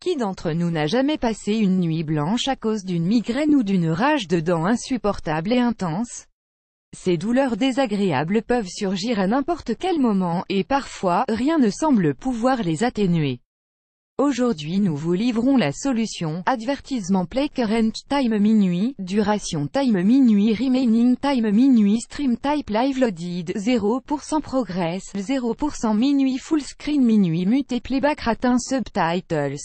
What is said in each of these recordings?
Qui d'entre nous n'a jamais passé une nuit blanche à cause d'une migraine ou d'une rage de dents insupportable et intense? Ces douleurs désagréables peuvent surgir à n'importe quel moment, et parfois, rien ne semble pouvoir les atténuer. Aujourd'hui nous vous livrons la solution. Avertissement play current time minuit, duration time minuit, remaining time minuit, stream type live loaded, 0% progress, 0% minuit, full screen minuit, mute et playback ratin, subtitles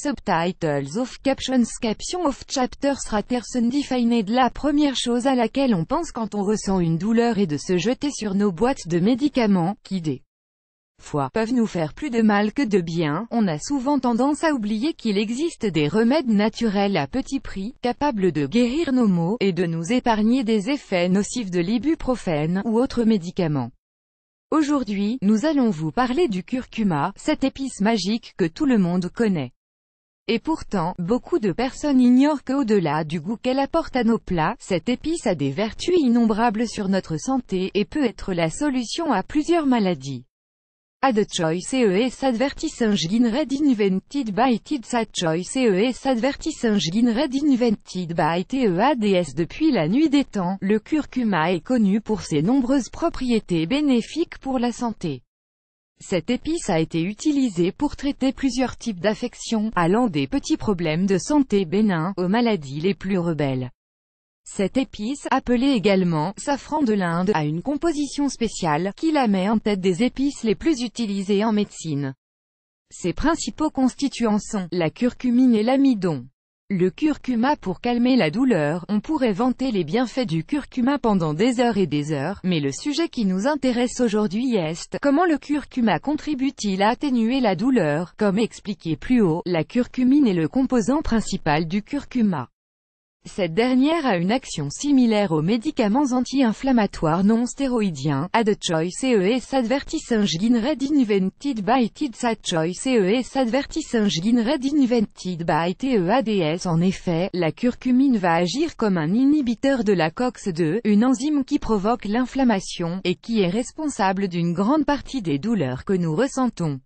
off, captions of chapters raters undefined. La première chose à laquelle on pense quand on ressent une douleur est de se jeter sur nos boîtes de médicaments, qui des fois peuvent nous faire plus de mal que de bien. On a souvent tendance à oublier qu'il existe des remèdes naturels à petit prix, capables de guérir nos maux, et de nous épargner des effets nocifs de l'ibuprofène, ou autres médicaments. Aujourd'hui, nous allons vous parler du curcuma, cette épice magique que tout le monde connaît. Et pourtant, beaucoup de personnes ignorent qu'au-delà du goût qu'elle apporte à nos plats, cette épice a des vertus innombrables sur notre santé, et peut être la solution à plusieurs maladies. Add choice ES advertising red invented by TEADS. Choice ES advertising red invented by TEADS. Depuis la nuit des temps, le curcuma est connu pour ses nombreuses propriétés bénéfiques pour la santé. Cette épice a été utilisée pour traiter plusieurs types d'affections, allant des petits problèmes de santé bénins, aux maladies les plus rebelles. Cette épice, appelée également « safran de l'Inde », a une composition spéciale, qui la met en tête des épices les plus utilisées en médecine. Ses principaux constituants sont la curcumine et l'amidon. Le curcuma pour calmer la douleur. On pourrait vanter les bienfaits du curcuma pendant des heures et des heures, mais le sujet qui nous intéresse aujourd'hui est comment le curcuma contribue-t-il à atténuer la douleur. Comme expliqué plus haut, la curcumine est le composant principal du curcuma. Cette dernière a une action similaire aux médicaments anti-inflammatoires non stéroïdiens. Add choice ES advertising red invented by TEADS. Add choice ES advertising red invented by TEADS. En effet, la curcumine va agir comme un inhibiteur de la COX-2, une enzyme qui provoque l'inflammation, et qui est responsable d'une grande partie des douleurs que nous ressentons.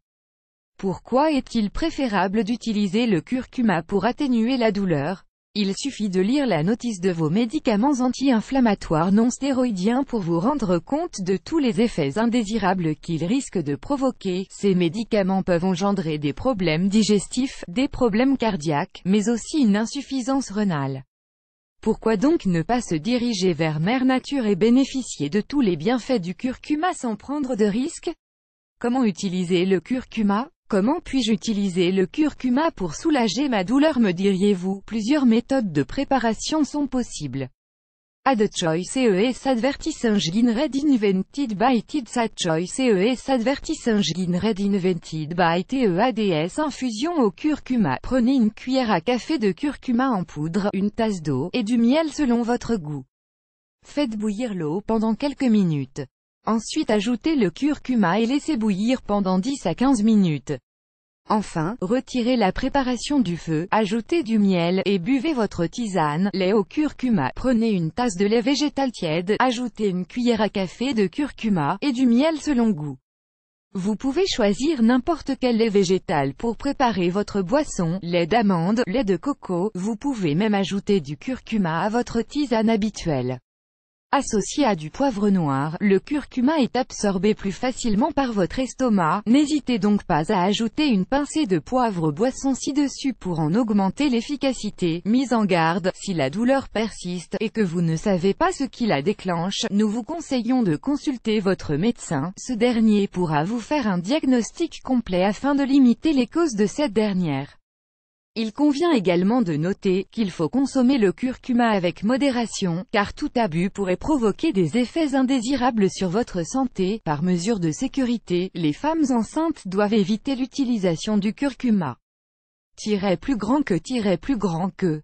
Pourquoi est-il préférable d'utiliser le curcuma pour atténuer la douleur? Il suffit de lire la notice de vos médicaments anti-inflammatoires non stéroïdiens pour vous rendre compte de tous les effets indésirables qu'ils risquent de provoquer. Ces médicaments peuvent engendrer des problèmes digestifs, des problèmes cardiaques, mais aussi une insuffisance rénale. Pourquoi donc ne pas se diriger vers Mère Nature et bénéficier de tous les bienfaits du curcuma sans prendre de risques? Comment utiliser le curcuma? Comment puis-je utiliser le curcuma pour soulager ma douleur, me diriez-vous? Plusieurs méthodes de préparation sont possibles. Add choice ES advertising red invented by TEADS. Add choice ES advertising red invented by TEADS. Infusion au curcuma. Prenez une cuillère à café de curcuma en poudre, une tasse d'eau, et du miel selon votre goût. Faites bouillir l'eau pendant quelques minutes. Ensuite ajoutez le curcuma et laissez bouillir pendant 10 à 15 minutes. Enfin, retirez la préparation du feu, ajoutez du miel, et buvez votre tisane, lait au curcuma. Prenez une tasse de lait végétal tiède, ajoutez une cuillère à café de curcuma, et du miel selon goût. Vous pouvez choisir n'importe quel lait végétal pour préparer votre boisson, lait d'amande, lait de coco, vous pouvez même ajouter du curcuma à votre tisane habituelle. Associé à du poivre noir, le curcuma est absorbé plus facilement par votre estomac. N'hésitez donc pas à ajouter une pincée de poivre boisson ci-dessus pour en augmenter l'efficacité. Mise en garde, si la douleur persiste, et que vous ne savez pas ce qui la déclenche, nous vous conseillons de consulter votre médecin. Ce dernier pourra vous faire un diagnostic complet afin de limiter les causes de cette dernière. Il convient également de noter qu'il faut consommer le curcuma avec modération, car tout abus pourrait provoquer des effets indésirables sur votre santé. Par mesure de sécurité, les femmes enceintes doivent éviter l'utilisation du curcuma. Plus grand que